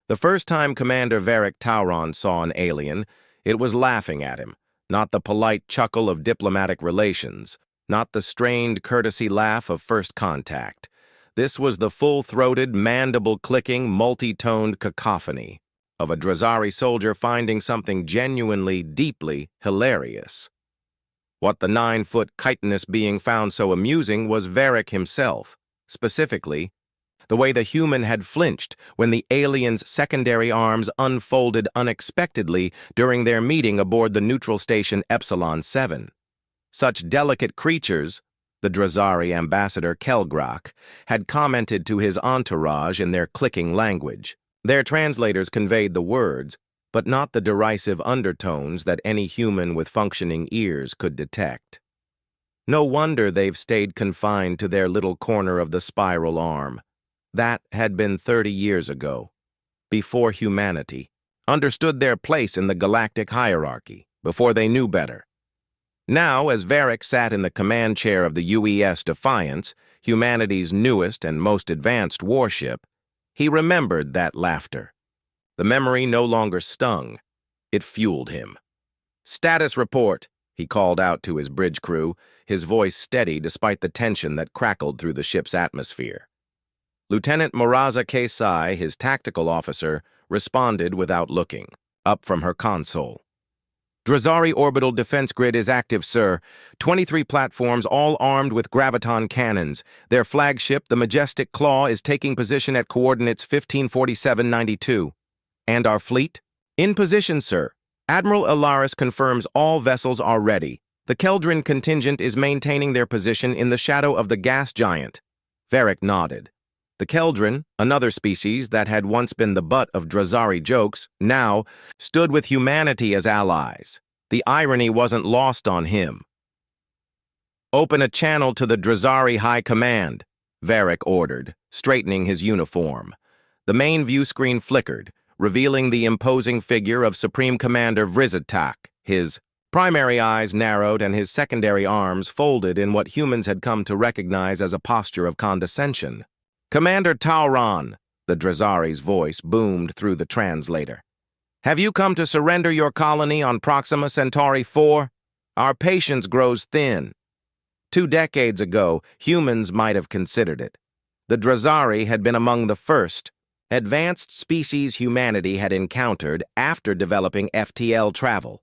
The first time Commander Varric Tauron saw an alien, it was laughing at him, not the polite chuckle of diplomatic relations, not the strained courtesy laugh of first contact. This was the full-throated, mandible-clicking, multi-toned cacophony of a Drazari soldier finding something genuinely, deeply hilarious. What the 9-foot chitinous being found so amusing was Varric himself, specifically, the way the human had flinched when the alien's secondary arms unfolded unexpectedly during their meeting aboard the neutral station Epsilon 7. Such delicate creatures, the Drazari ambassador Kelgrak had commented to his entourage in their clicking language. Their translators conveyed the words, but not the derisive undertones that any human with functioning ears could detect. No wonder they've stayed confined to their little corner of the spiral arm. That had been 30 years ago, before humanity understood their place in the galactic hierarchy, before they knew better. Now, as Varric sat in the command chair of the UES Defiance, humanity's newest and most advanced warship, he remembered that laughter. The memory no longer stung. It fueled him. "Status report," he called out to his bridge crew, his voice steady despite the tension that crackled through the ship's atmosphere. Lieutenant Moraza Kesai, his tactical officer, responded without looking, up from her console. "Drazari orbital defense grid is active, sir. 23 platforms, all armed with graviton cannons. Their flagship, the Majestic Claw, is taking position at coordinates 154792. And our fleet? In position, sir. Admiral Ilaris confirms all vessels are ready. The Keldrin contingent is maintaining their position in the shadow of the gas giant." Varric nodded. The Keldrin, another species that had once been the butt of Drazari jokes, now stood with humanity as allies. The irony wasn't lost on him. "Open a channel to the Drazari High Command," Varric ordered, straightening his uniform. The main view screen flickered, revealing the imposing figure of Supreme Commander Vrizatak, his primary eyes narrowed and his secondary arms folded in what humans had come to recognize as a posture of condescension. "Commander Tauron," the Drazari's voice boomed through the translator. "Have you come to surrender your colony on Proxima Centauri 4? Our patience grows thin." 2 decades ago, humans might have considered it. The Drazari had been among the first advanced species humanity had encountered after developing FTL travel.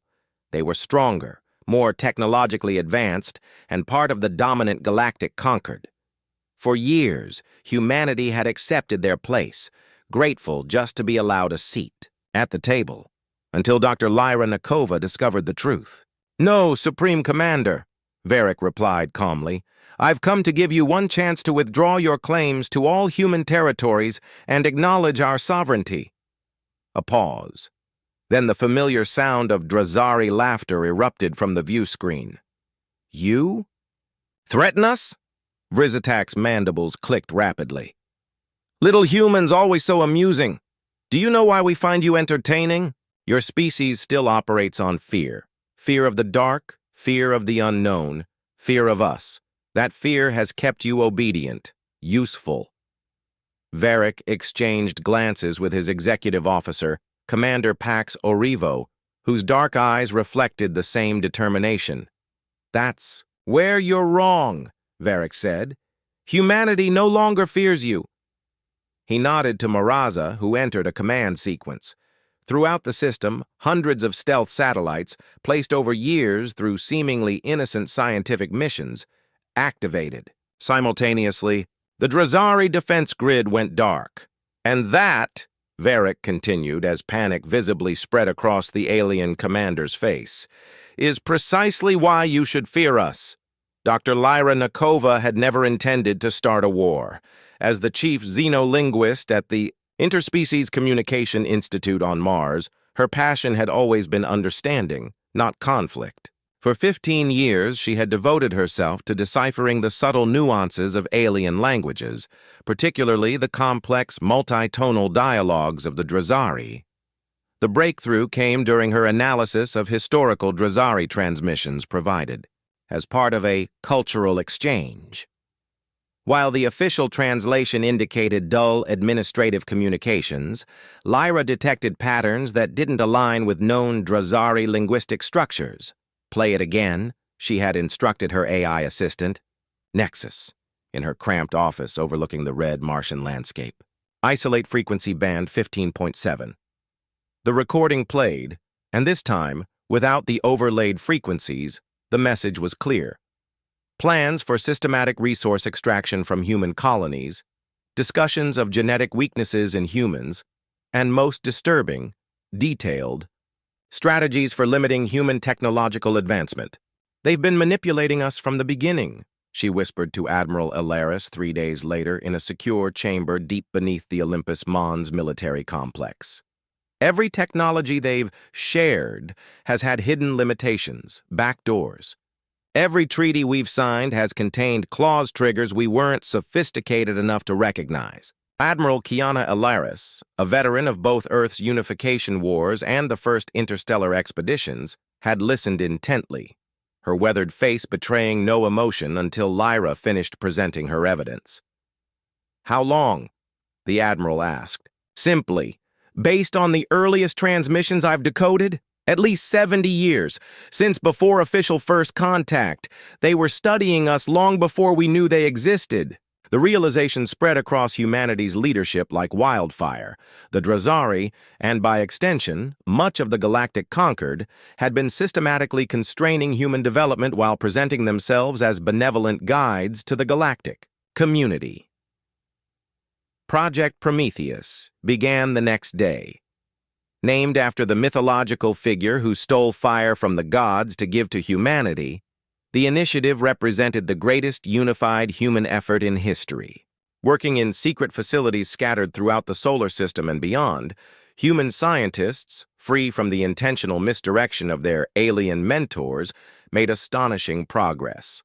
They were stronger, more technologically advanced, and part of the dominant galactic concord. For years, humanity had accepted their place, grateful just to be allowed a seat at the table, until Dr. Lyra Nakova discovered the truth. "No, Supreme Commander," Varric replied calmly. "I've come to give you one chance to withdraw your claims to all human territories and acknowledge our sovereignty." A pause. Then the familiar sound of Drazari laughter erupted from the view screen. "You? Threaten us?" Vrizatak's mandibles clicked rapidly. "Little humans always so amusing. Do you know why we find you entertaining? Your species still operates on fear. Fear of the dark, fear of the unknown, fear of us. That fear has kept you obedient, useful." Varric exchanged glances with his executive officer, Commander Pax Orivo, whose dark eyes reflected the same determination. "That's where you're wrong," Varric said. "Humanity no longer fears you." He nodded to Moraza, who entered a command sequence. Throughout the system, hundreds of stealth satellites, placed over years through seemingly innocent scientific missions, activated. Simultaneously, the Drazari defense grid went dark. "And that," Varric continued as panic visibly spread across the alien commander's face, "is precisely why you should fear us. Dr. Lyra Nakova had never intended to start a war. As the chief xenolinguist at the Interspecies Communication Institute on Mars, her passion had always been understanding, not conflict. For 15 years, she had devoted herself to deciphering the subtle nuances of alien languages, particularly the complex, multitonal dialogues of the Drazari. The breakthrough came during her analysis of historical Drazari transmissions provided as part of a cultural exchange. While the official translation indicated dull administrative communications, Lyra detected patterns that didn't align with known Drazari linguistic structures. "Play it again," she had instructed her AI assistant. Nexus, in her cramped office overlooking the red Martian landscape. Isolate frequency band 15.7. The recording played, and this time, without the overlaid frequencies, the message was clear. Plans for systematic resource extraction from human colonies, discussions of genetic weaknesses in humans, and most disturbing, detailed, strategies for limiting human technological advancement. "They've been manipulating us from the beginning," she whispered to Admiral Alaris 3 days later in a secure chamber deep beneath the Olympus Mons military complex. "Every technology they've shared has had hidden limitations, backdoors. Every treaty we've signed has contained clause triggers we weren't sophisticated enough to recognize." Admiral Kiana Alaris, a veteran of both Earth's unification wars and the first interstellar expeditions, had listened intently, her weathered face betraying no emotion until Lyra finished presenting her evidence. "How long?" the Admiral asked. "Simply, based on the earliest transmissions I've decoded, at least 70 years, since before official first contact. They were studying us long before we knew they existed." The realization spread across humanity's leadership like wildfire. The Drazari, and by extension, much of the Galactic Conquered, had been systematically constraining human development while presenting themselves as benevolent guides to the galactic community. Project Prometheus began the next day. Named after the mythological figure who stole fire from the gods to give to humanity, the initiative represented the greatest unified human effort in history. Working in secret facilities scattered throughout the solar system and beyond, human scientists, free from the intentional misdirection of their alien mentors, made astonishing progress.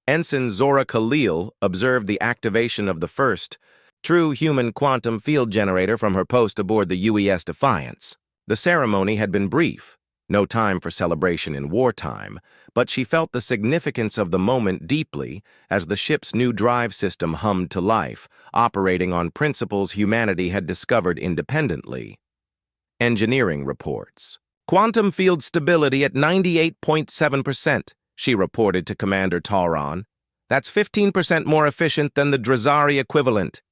Ensign Zora Khalil observed the activation of the first true human quantum field generator from her post aboard the UES Defiance. The ceremony had been brief, no time for celebration in wartime, but she felt the significance of the moment deeply as the ship's new drive system hummed to life, operating on principles humanity had discovered independently. Engineering reports. "Quantum field stability at 98.7%, she reported to Commander Tauron. "That's 15% more efficient than the Drazari equivalent."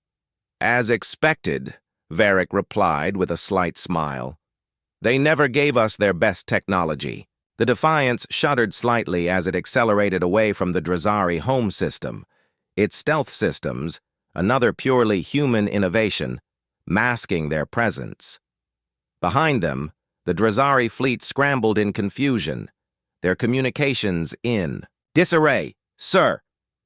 "As expected," Varric replied with a slight smile. "They never gave us their best technology." The Defiance shuddered slightly as it accelerated away from the Drazari home system. Its stealth systems, another purely human innovation, masking their presence. Behind them, the Drazari fleet scrambled in confusion, their communications in disarray. "Sir,"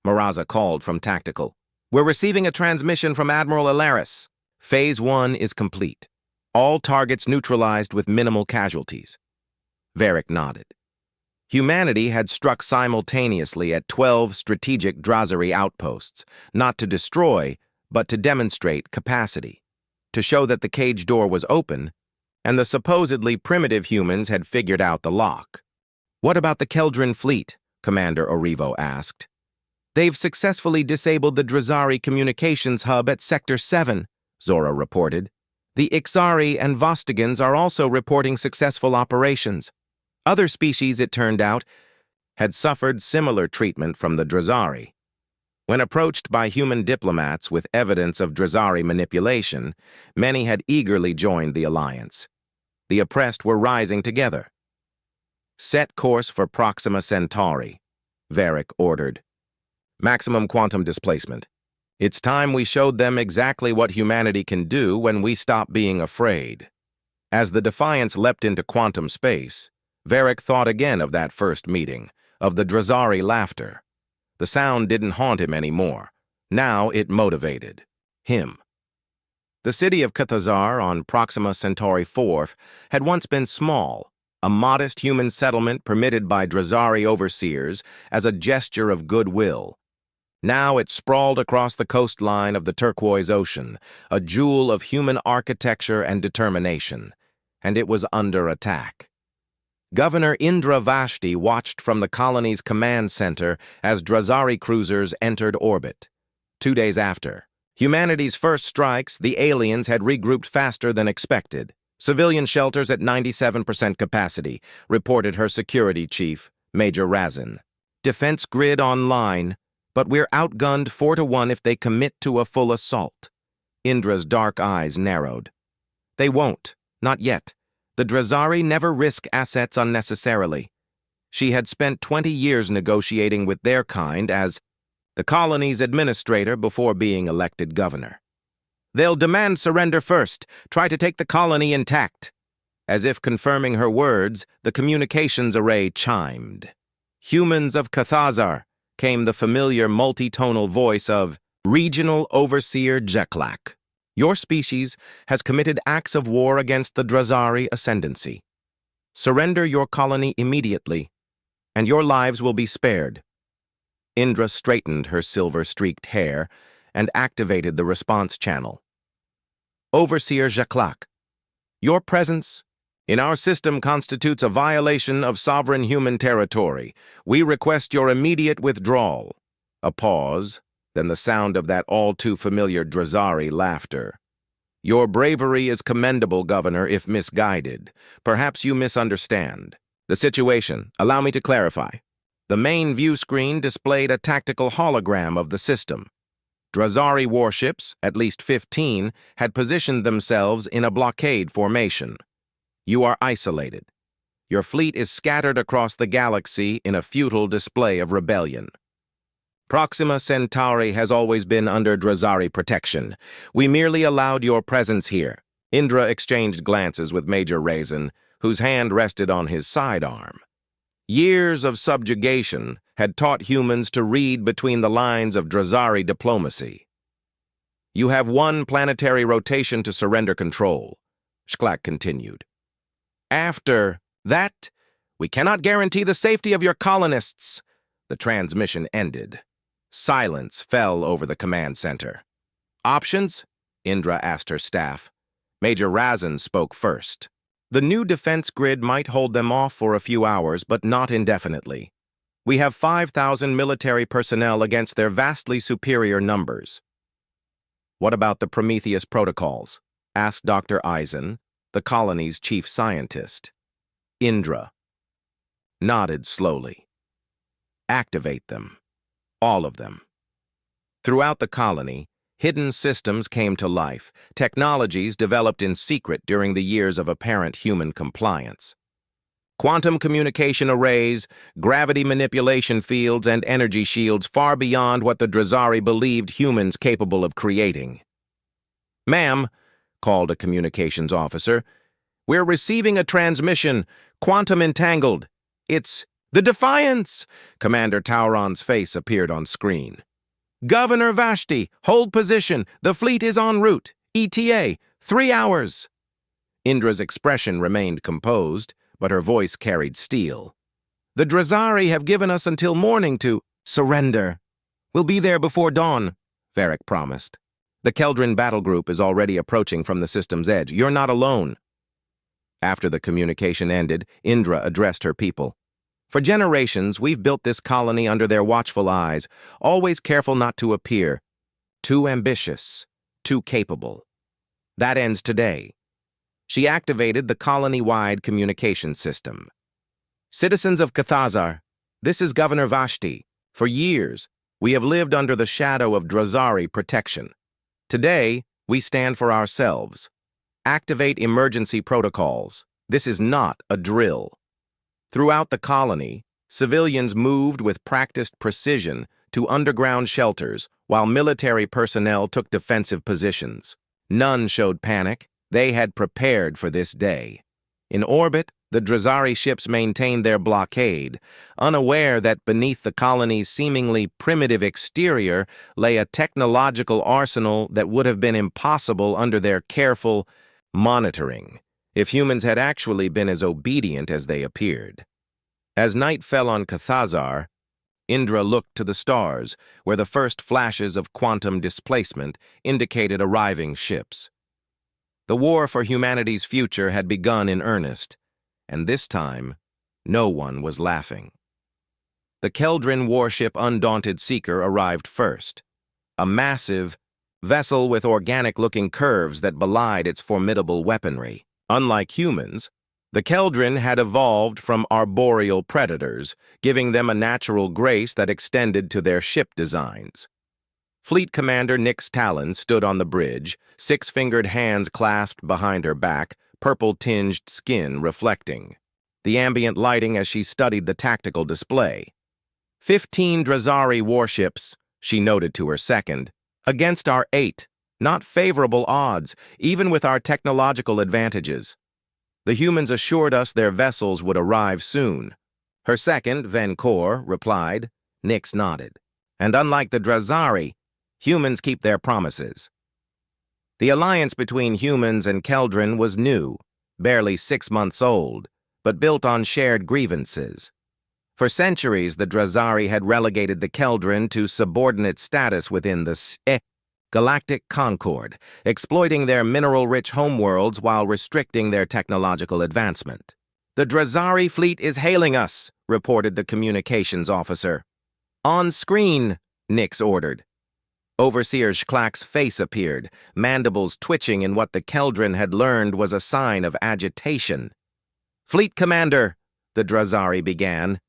Maraza called from Tactical. "We're receiving a transmission from Admiral Alaris. Phase 1 is complete. All targets neutralized with minimal casualties." Varric nodded. Humanity had struck simultaneously at 12 strategic Drazari outposts, not to destroy, but to demonstrate capacity, to show that the cage door was open, and the supposedly primitive humans had figured out the lock. "What about the Keldrin fleet?" Commander Orivo asked. "They've successfully disabled the Drazari communications hub at Sector 7, Zora reported. "The Ixari and Vostagans are also reporting successful operations." Other species, it turned out, had suffered similar treatment from the Drazari. When approached by human diplomats with evidence of Drazari manipulation, many had eagerly joined the alliance. The oppressed were rising together. "Set course for Proxima Centauri," Varric ordered. "Maximum quantum displacement. It's time we showed them exactly what humanity can do when we stop being afraid." As the Defiance leapt into quantum space, Varric thought again of that first meeting, of the Drazari laughter. The sound didn't haunt him anymore. Now it motivated him. The city of Cathazar on Proxima Centauri 4 had once been small, a modest human settlement permitted by Drazari overseers as a gesture of goodwill. Now it sprawled across the coastline of the turquoise ocean, a jewel of human architecture and determination, and it was under attack. Governor Indra Vashti watched from the colony's command center as Drazari cruisers entered orbit. 2 days after humanity's first strikes, the aliens had regrouped faster than expected. Civilian shelters at 97% capacity, reported her security chief, Major Razin. Defense grid online, but we're outgunned 4-1 if they commit to a full assault. Indra's dark eyes narrowed. They won't, not yet. The Drazari never risk assets unnecessarily. She had spent 20 years negotiating with their kind as the colony's administrator before being elected governor. They'll demand surrender first, try to take the colony intact. As if confirming her words, the communications array chimed. Humans of Cathazar, came the familiar multitonal voice of Regional Overseer Jeklak. Your species has committed acts of war against the Drazari ascendancy. Surrender your colony immediately, and your lives will be spared. Indra straightened her silver-streaked hair and activated the response channel. Overseer Jeklak, your presence in our system constitutes a violation of sovereign human territory. We request your immediate withdrawal. A pause, then the sound of that all-too-familiar Drazari laughter. Your bravery is commendable, Governor, if misguided. Perhaps you misunderstand. The situation, allow me to clarify. The main view screen displayed a tactical hologram of the system. Drazari warships, at least 15, had positioned themselves in a blockade formation. You are isolated. Your fleet is scattered across the galaxy in a futile display of rebellion. Proxima Centauri has always been under Drazari protection. We merely allowed your presence here. Indra exchanged glances with Major Razin, whose hand rested on his sidearm. Years of subjugation had taught humans to read between the lines of Drazari diplomacy. You have one planetary rotation to surrender control, Shklak continued. After that, we cannot guarantee the safety of your colonists. The transmission ended. Silence fell over the command center. Options? Indra asked her staff. Major Razin spoke first. The new defense grid might hold them off for a few hours, but not indefinitely. We have 5,000 military personnel against their vastly superior numbers. What about the Prometheus protocols? Asked Dr. Eisen, the colony's chief scientist. Indra nodded slowly. Activate them. All of them. Throughout the colony, hidden systems came to life, technologies developed in secret during the years of apparent human compliance. Quantum communication arrays, gravity manipulation fields, and energy shields far beyond what the Drazari believed humans capable of creating. Ma'am, called a communications officer, we're receiving a transmission, quantum entangled. It's the Defiance! Commander Tauron's face appeared on screen. Governor Vashti, hold position. The fleet is en route. ETA, 3 hours. Indra's expression remained composed, but her voice carried steel. The Drazari have given us until morning to surrender. We'll be there before dawn, Varric promised. The Keldrin battle group is already approaching from the system's edge. You're not alone. After the communication ended, Indra addressed her people. For generations, we've built this colony under their watchful eyes, always careful not to appear too ambitious, too capable. That ends today. She activated the colony-wide communication system. Citizens of Cathazar, this is Governor Vashti. For years, we have lived under the shadow of Drazari protection. Today, we stand for ourselves. Activate emergency protocols. This is not a drill. Throughout the colony, civilians moved with practiced precision to underground shelters while military personnel took defensive positions. None showed panic. They had prepared for this day. In orbit, the Drazari ships maintained their blockade, unaware that beneath the colony's seemingly primitive exterior lay a technological arsenal that would have been impossible under their careful monitoring if humans had actually been as obedient as they appeared. As night fell on Cathazar, Indra looked to the stars, where the first flashes of quantum displacement indicated arriving ships. The war for humanity's future had begun in earnest, and this time, no one was laughing. The Keldrin warship Undaunted Seeker arrived first. a massive vessel with organic-looking curves that belied its formidable weaponry. Unlike humans, the Keldrin had evolved from arboreal predators, giving them a natural grace that extended to their ship designs. Fleet Commander Nyx Talon stood on the bridge, six-fingered hands clasped behind her back, purple-tinged skin reflecting the ambient lighting as she studied the tactical display. 15 Drazari warships, she noted to her second, against our 8. Not favorable odds, even with our technological advantages. The humans assured us their vessels would arrive soon. Her second, Venkor, replied. Nyx nodded. And unlike the Drazari, humans keep their promises. The alliance between humans and Keldrin was new, barely 6 months old, but built on shared grievances. For centuries, the Drazari had relegated the Keldrin to subordinate status within the Galactic Concord, exploiting their mineral-rich homeworlds while restricting their technological advancement. The Drazari fleet is hailing us, reported the communications officer. On screen, Nyx ordered. Overseer Shklak's face appeared, mandibles twitching in what the Keldrin had learned was a sign of agitation. Fleet Commander, the Drazari began.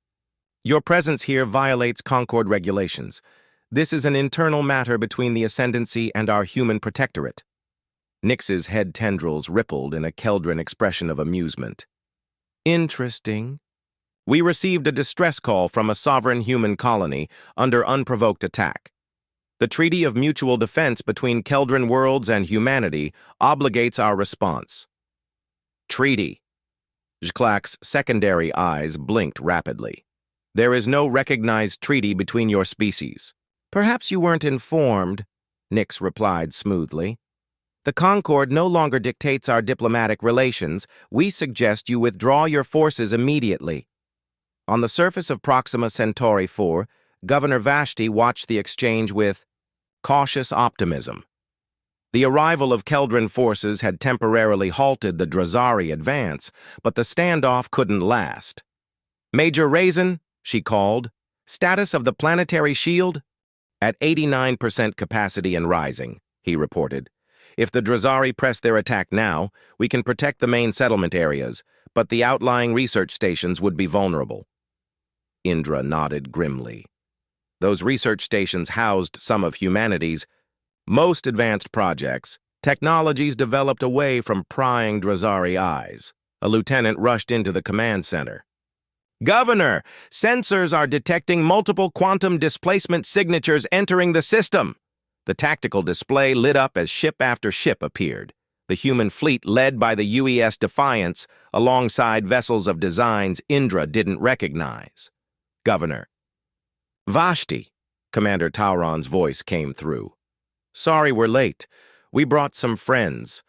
Your presence here violates Concord regulations. This is an internal matter between the Ascendancy and our human protectorate. Nyx's head tendrils rippled in a Keldrin expression of amusement. Interesting. We received a distress call from a sovereign human colony under unprovoked attack. The Treaty of Mutual Defense between Keldrin worlds and humanity obligates our response. Treaty. Shklak's secondary eyes blinked rapidly. There is no recognized treaty between your species. Perhaps you weren't informed, Nyx replied smoothly. The Concord no longer dictates our diplomatic relations. We suggest you withdraw your forces immediately. On the surface of Proxima Centauri 4, Governor Vashti watched the exchange with cautious optimism. The arrival of Keldrin forces had temporarily halted the Drazari advance, but the standoff couldn't last. Major Raisin, she called. Status of the planetary shield? At 89% capacity and rising, he reported. If the Drazari press their attack now, we can protect the main settlement areas, but the outlying research stations would be vulnerable. Indra nodded grimly. Those research stations housed some of humanity's most advanced projects, technologies developed away from prying Drazari eyes. A lieutenant rushed into the command center. Governor, sensors are detecting multiple quantum displacement signatures entering the system. The tactical display lit up as ship after ship appeared. The human fleet led by the UES Defiance, alongside vessels of designs Indra didn't recognize. Governor. Vashti, Commander Tauron's voice came through. Sorry we're late. We brought some friends.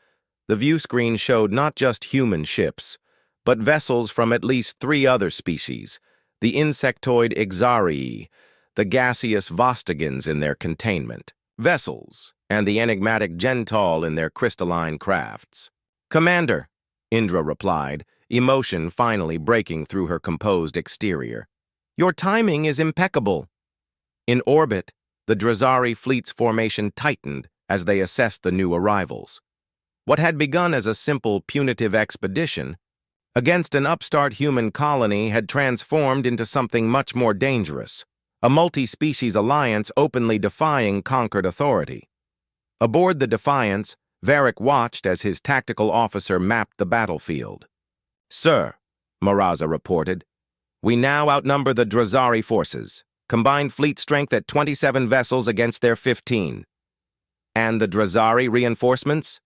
The view screen showed not just human ships, but vessels from at least 3 other species, the insectoid Ixarii, the gaseous Vostagans in their containment, vessels, and the enigmatic Gentall in their crystalline crafts. Commander, Indra replied, emotion finally breaking through her composed exterior. Your timing is impeccable. In orbit, the Drazari fleet's formation tightened as they assessed the new arrivals. What had begun as a simple punitive expedition against an upstart human colony had transformed into something much more dangerous, a multi-species alliance openly defying conquered authority. Aboard the Defiance, Varric watched as his tactical officer mapped the battlefield. Sir, Maraza reported, we now outnumber the Drazari forces, combined fleet strength at 27 vessels against their 15. And the Drazari reinforcements?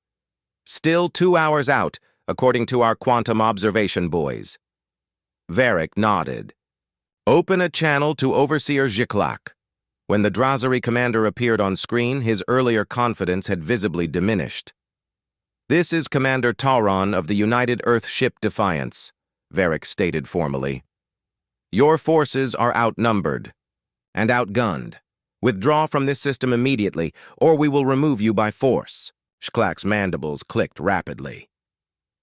Still 2 hours out, according to our quantum observation buoys. Varric nodded. Open a channel to Overseer Shklak. When the Drazari commander appeared on screen, his earlier confidence had visibly diminished. This is Commander Tauron of the United Earth Ship Defiance, Varric stated formally. Your forces are outnumbered and outgunned. Withdraw from this system immediately, or we will remove you by force. Shklak's mandibles clicked rapidly.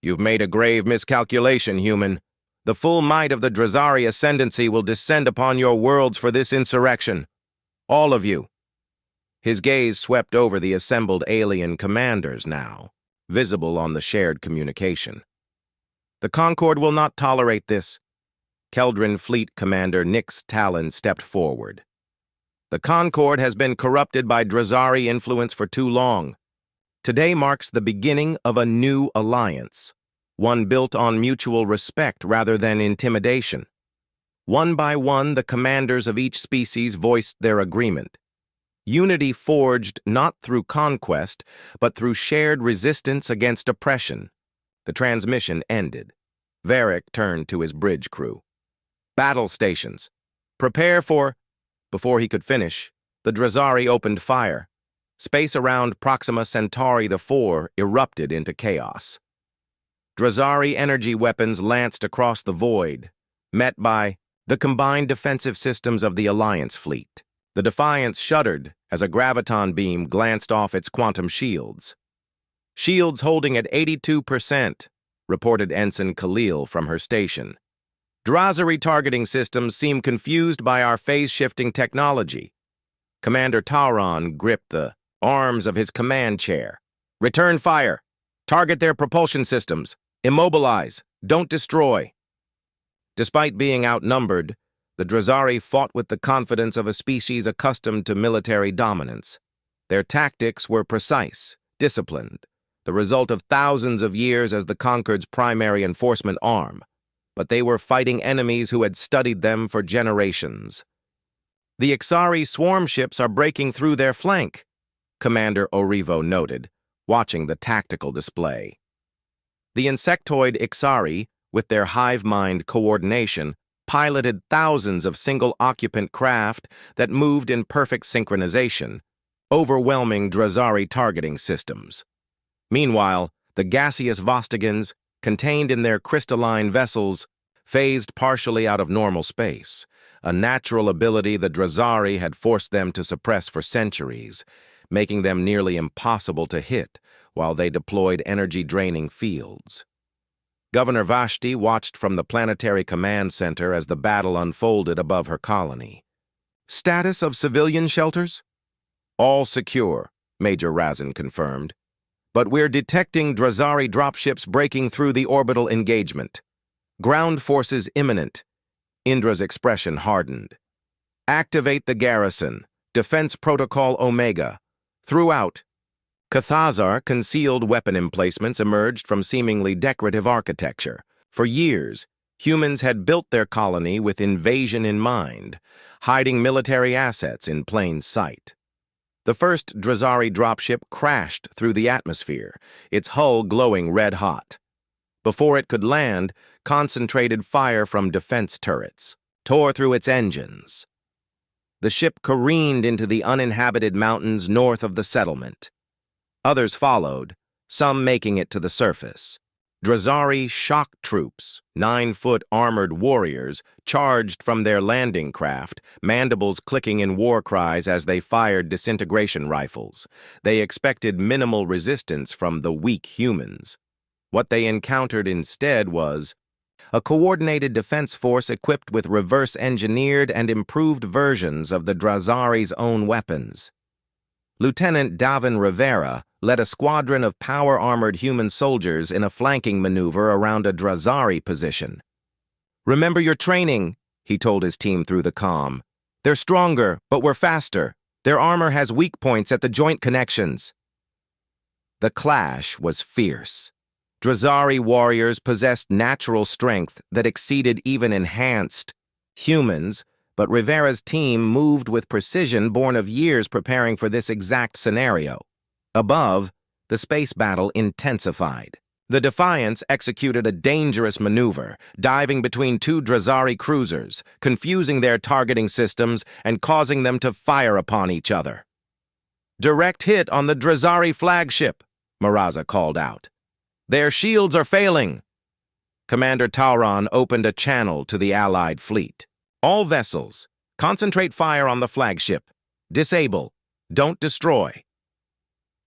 You've made a grave miscalculation, human. The full might of the Drazari Ascendancy will descend upon your worlds for this insurrection. All of you. His gaze swept over the assembled alien commanders now, visible on the shared communication. "The Concord will not tolerate this." Keldrin Fleet Commander Nix Talon stepped forward. "The Concord has been corrupted by Drazari influence for too long. Today marks the beginning of a new alliance, one built on mutual respect rather than intimidation. One by one, the commanders of each species voiced their agreement. Unity forged not through conquest, but through shared resistance against oppression." The transmission ended. Varric turned to his bridge crew. "Battle stations. Prepare for—" Before he could finish, the Drazari opened fire. Space around Proxima Centauri IV erupted into chaos. Drazari energy weapons lanced across the void, met by the combined defensive systems of the Alliance fleet. The Defiance shuddered as a graviton beam glanced off its quantum shields. "Shields holding at 82%, reported Ensign Khalil from her station. "Drazari targeting systems seem confused by our phase-shifting technology." Commander Tauron gripped the arms of his command chair. "Return fire. Target their propulsion systems. Immobilize. Don't destroy." Despite being outnumbered, the Drazari fought with the confidence of a species accustomed to military dominance. Their tactics were precise, disciplined, the result of thousands of years as the Concord's primary enforcement arm, but they were fighting enemies who had studied them for generations. "The Ixari swarm ships are breaking through their flank," Commander Orivo noted, watching the tactical display. The insectoid Ixari, with their hive mind coordination, piloted thousands of single-occupant craft that moved in perfect synchronization, overwhelming Drazari targeting systems. Meanwhile, the gaseous Vostigans, contained in their crystalline vessels, phased partially out of normal space, a natural ability the Drazari had forced them to suppress for centuries, making them nearly impossible to hit while they deployed energy-draining fields. Governor Vashti watched from the Planetary Command Center as the battle unfolded above her colony. "Status of civilian shelters?" "All secure," Major Razin confirmed. "But we're detecting Drazari dropships breaking through the orbital engagement. Ground forces imminent." Indra's expression hardened. "Activate the garrison. Defense Protocol Omega. Throughout." Cathazar concealed weapon emplacements emerged from seemingly decorative architecture. For years, humans had built their colony with invasion in mind, hiding military assets in plain sight. The first Drazari dropship crashed through the atmosphere, its hull glowing red-hot. Before it could land, concentrated fire from defense turrets tore through its engines. The ship careened into the uninhabited mountains north of the settlement. Others followed, some making it to the surface. Drazari shock troops, 9-foot armored warriors, charged from their landing craft, mandibles clicking in war cries as they fired disintegration rifles. They expected minimal resistance from the weak humans. What they encountered instead was a coordinated defense force equipped with reverse-engineered and improved versions of the Drazari's own weapons. Lieutenant Davin Rivera led a squadron of power-armored human soldiers in a flanking maneuver around a Drazari position. "Remember your training," he told his team through the comm. "They're stronger, but we're faster. Their armor has weak points at the joint connections." The clash was fierce. Drazari warriors possessed natural strength that exceeded even enhanced humans, but Rivera's team moved with precision born of years preparing for this exact scenario. Above, the space battle intensified. The Defiance executed a dangerous maneuver, diving between two Drazari cruisers, confusing their targeting systems and causing them to fire upon each other. "Direct hit on the Drazari flagship," Maraza called out. "Their shields are failing." Commander Tauron opened a channel to the Allied fleet. "All vessels, concentrate fire on the flagship. Disable. Don't destroy."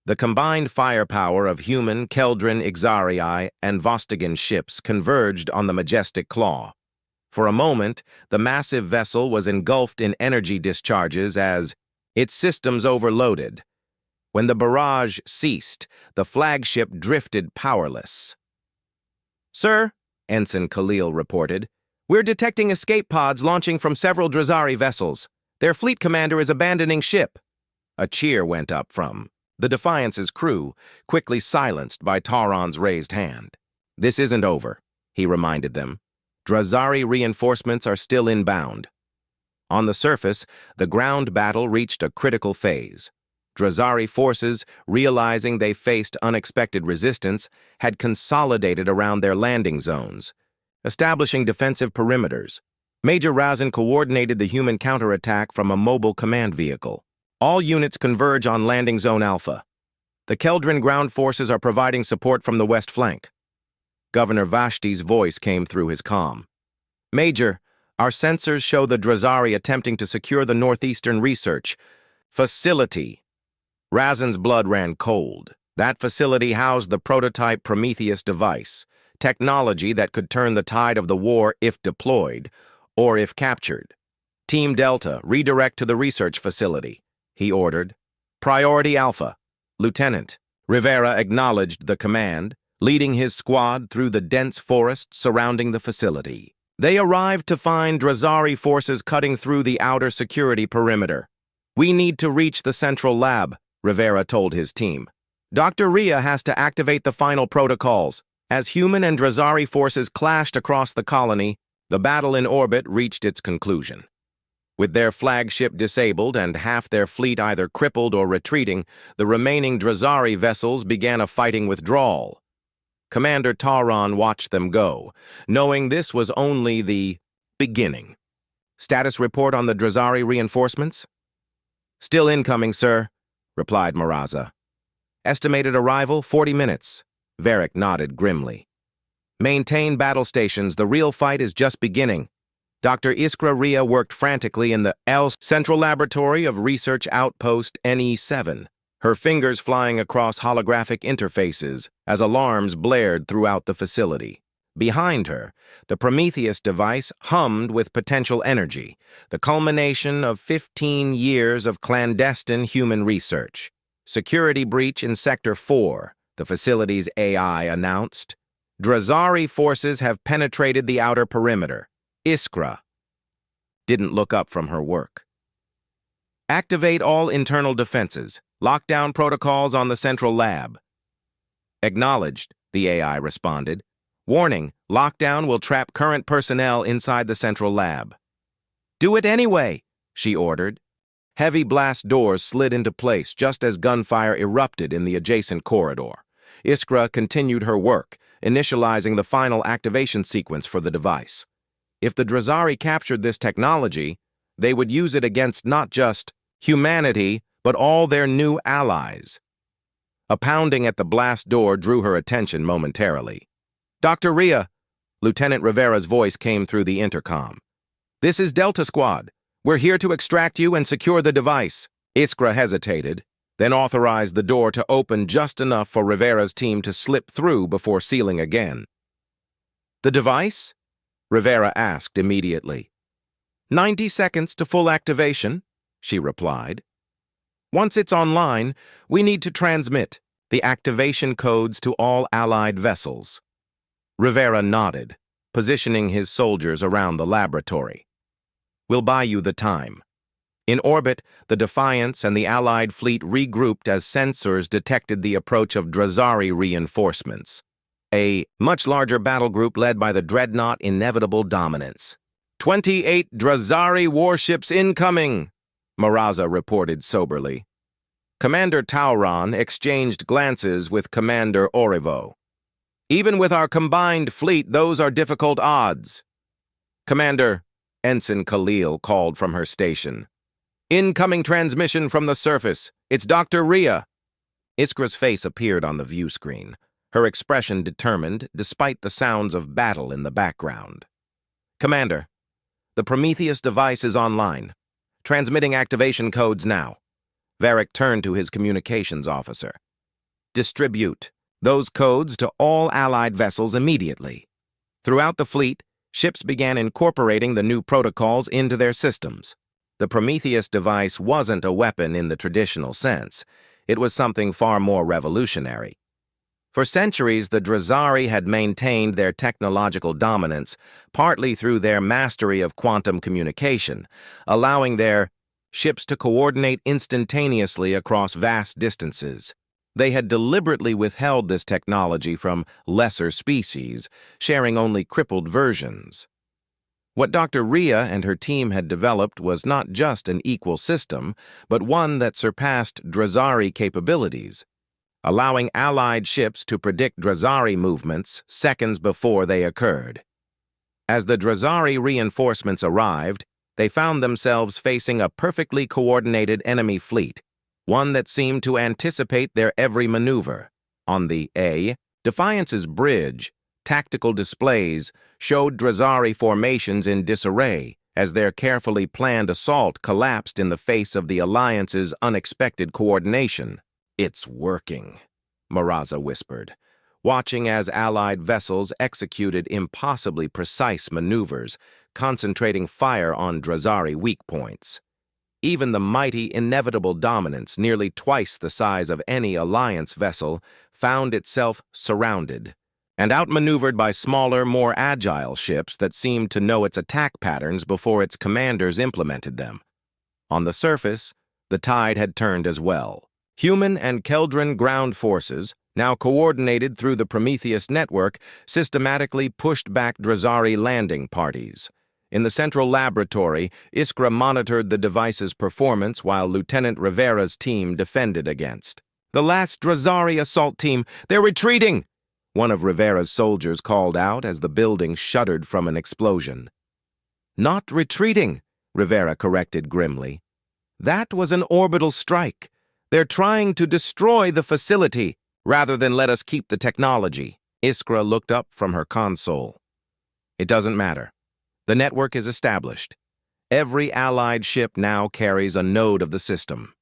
The combined firepower of human, Keldrin, Ixarii, and Vostigan ships converged on the majestic claw. For a moment, the massive vessel was engulfed in energy discharges as its systems overloaded. When the barrage ceased, the flagship drifted powerless. "Sir," Ensign Khalil reported, "we're detecting escape pods launching from several Drazari vessels. Their fleet commander is abandoning ship." A cheer went up from the Defiance's crew, quickly silenced by Tauron's raised hand. "This isn't over," he reminded them. "Drazari reinforcements are still inbound." On the surface, the ground battle reached a critical phase. Drazari forces, realizing they faced unexpected resistance, had consolidated around their landing zones, establishing defensive perimeters. Major Razin coordinated the human counterattack from a mobile command vehicle. "All units converge on Landing Zone Alpha. The Keldrin ground forces are providing support from the west flank." Governor Vashti's voice came through his comm. "Major, our sensors show the Drazari attempting to secure the Northeastern Research Facility." Razin's blood ran cold. That facility housed the prototype Prometheus device, technology that could turn the tide of the war if deployed, or if captured. "Team Delta, redirect to the research facility," he ordered. "Priority Alpha." Lieutenant Rivera acknowledged the command, leading his squad through the dense forest surrounding the facility. They arrived to find Drazari forces cutting through the outer security perimeter. "We need to reach the central lab," Rivera told his team. "Dr. Rhea has to activate the final protocols." As human and Drazari forces clashed across the colony, the battle in orbit reached its conclusion. With their flagship disabled and half their fleet either crippled or retreating, the remaining Drazari vessels began a fighting withdrawal. Commander Tauron watched them go, knowing this was only the beginning. "Status report on the Drazari reinforcements?" "Still incoming, sir," replied Maraza. "Estimated arrival, 40 minutes. Varric nodded grimly. "Maintain battle stations. The real fight is just beginning." Dr. Iskra Rhea worked frantically in the ELS Central Laboratory of Research Outpost NE7, her fingers flying across holographic interfaces as alarms blared throughout the facility. Behind her, the Prometheus device hummed with potential energy, the culmination of 15 years of clandestine human research. "Security breach in Sector 4, the facility's AI announced. "Drazari forces have penetrated the outer perimeter." Iskra didn't look up from her work. "Activate all internal defenses. Lockdown protocols on the central lab." "Acknowledged," the AI responded. "Warning, lockdown will trap current personnel inside the central lab." "Do it anyway," she ordered. Heavy blast doors slid into place just as gunfire erupted in the adjacent corridor. Iskra continued her work, initializing the final activation sequence for the device. If the Drazari captured this technology, they would use it against not just humanity, but all their new allies. A pounding at the blast door drew her attention momentarily. "Dr. Rhea," Lieutenant Rivera's voice came through the intercom. "This is Delta Squad. We're here to extract you and secure the device." Iskra hesitated, then authorized the door to open just enough for Rivera's team to slip through before sealing again. "The device?" Rivera asked immediately. 90 seconds to full activation," she replied. "Once it's online, we need to transmit the activation codes to all Allied vessels." Rivera nodded, positioning his soldiers around the laboratory. "We'll buy you the time." In orbit, the Defiance and the Allied fleet regrouped as sensors detected the approach of Drazari reinforcements. A much larger battle group led by the dreadnought Inevitable Dominance. 28 Drazari warships incoming," Maraza reported soberly. Commander Tauron exchanged glances with Commander Orivo. "Even with our combined fleet, those are difficult odds." "Commander," Ensign Khalil called from her station. "Incoming transmission from the surface. It's Dr. Rhea." Iskra's face appeared on the view screen, her expression determined despite the sounds of battle in the background. "Commander, the Prometheus device is online. Transmitting activation codes now." Varric turned to his communications officer. "Distribute those codes to all Allied vessels immediately." Throughout the fleet, ships began incorporating the new protocols into their systems. The Prometheus device wasn't a weapon in the traditional sense. It was something far more revolutionary. For centuries, the Drazari had maintained their technological dominance, partly through their mastery of quantum communication, allowing their ships to coordinate instantaneously across vast distances. They had deliberately withheld this technology from lesser species, sharing only crippled versions. What Dr. Rhea and her team had developed was not just an equal system, but one that surpassed Drazari capabilities, allowing Allied ships to predict Drazari movements seconds before they occurred. As the Drazari reinforcements arrived, they found themselves facing a perfectly coordinated enemy fleet, one that seemed to anticipate their every maneuver. On the Defiance's bridge, tactical displays showed Drazari formations in disarray as their carefully planned assault collapsed in the face of the Alliance's unexpected coordination. "It's working," Maraza whispered, watching as Allied vessels executed impossibly precise maneuvers, concentrating fire on Drazari weak points. Even the mighty Inevitable Dominance, nearly twice the size of any Alliance vessel, found itself surrounded and outmaneuvered by smaller, more agile ships that seemed to know its attack patterns before its commanders implemented them. On the surface, the tide had turned as well. Human and Keldran ground forces, now coordinated through the Prometheus network, systematically pushed back Drazari landing parties. In the central laboratory, Iskra monitored the device's performance while Lieutenant Rivera's team defended against. "The last Drazari assault team! They're retreating!" One of Rivera's soldiers called out as the building shuddered from an explosion. "Not retreating," Rivera corrected grimly. "That was an orbital strike. They're trying to destroy the facility rather than let us keep the technology." Iskra looked up from her console. "It doesn't matter. The network is established. Every Allied ship now carries a node of the system."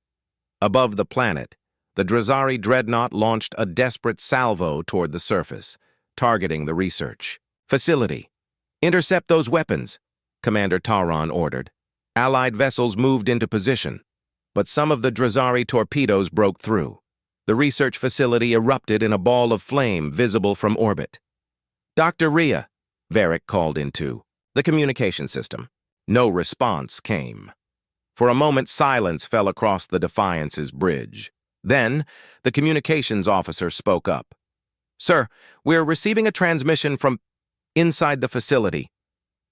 Above the planet, the Drazari dreadnought launched a desperate salvo toward the surface, targeting the research facility. "Intercept those weapons," Commander Tauron ordered. Allied vessels moved into position, but some of the Drazari torpedoes broke through. The research facility erupted in a ball of flame visible from orbit. "Dr. Rhea," Varric called into the communication system. No response came. For a moment, silence fell across the Defiance's bridge. Then, the communications officer spoke up. "Sir, we're receiving a transmission from inside the facility."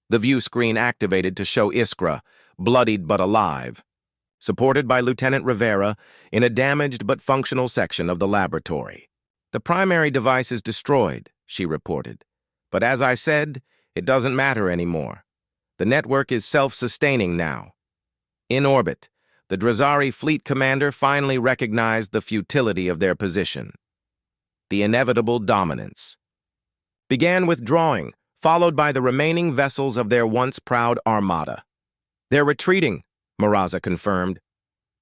The view screen activated to show Iskra, bloodied but alive, supported by Lieutenant Rivera, in a damaged but functional section of the laboratory. "The primary device is destroyed," she reported. "But as I said, it doesn't matter anymore. The network is self-sustaining now." In orbit, the Drazari fleet commander finally recognized the futility of their position. The Inevitable Dominance began withdrawing, followed by the remaining vessels of their once proud armada. "They're retreating," Maraza confirmed.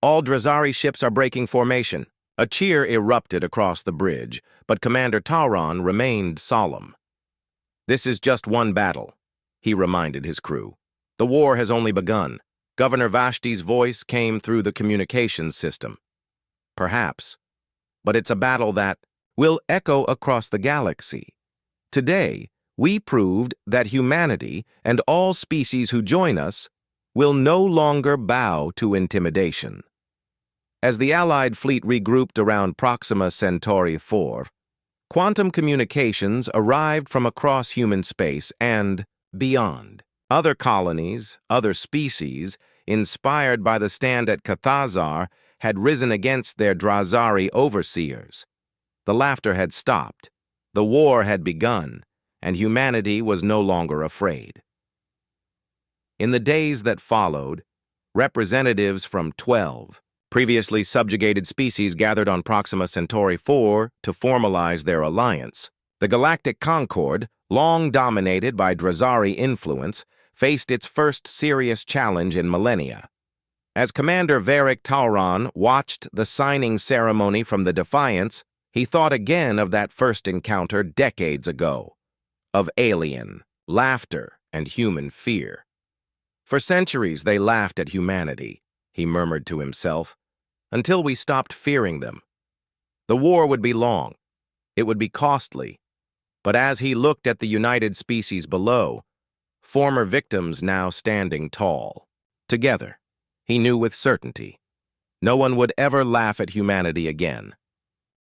"All Drazari ships are breaking formation." A cheer erupted across the bridge, but Commander Tauron remained solemn. "This is just one battle," he reminded his crew. "The war has only begun." Governor Vashti's voice came through the communications system. "Perhaps, but it's a battle that will echo across the galaxy. Today, we proved that humanity and all species who join us will no longer bow to intimidation." As the Allied fleet regrouped around Proxima Centauri 4, quantum communications arrived from across human space and beyond. Other colonies, other species, inspired by the stand at Cathazar, had risen against their Drazari overseers. The laughter had stopped, the war had begun, and humanity was no longer afraid. In the days that followed, representatives from 12 previously subjugated species gathered on Proxima Centauri 4 to formalize their alliance. The Galactic Concord, long dominated by Drazari influence, faced its first serious challenge in millennia. As Commander Varric Tauron watched the signing ceremony from the Defiance, he thought again of that first encounter decades ago, of alien, laughter, and human fear. For centuries they laughed at humanity, he murmured to himself, until we stopped fearing them. The war would be long. It would be costly. But as he looked at the united species below, former victims now standing tall, together, he knew with certainty, no one would ever laugh at humanity again.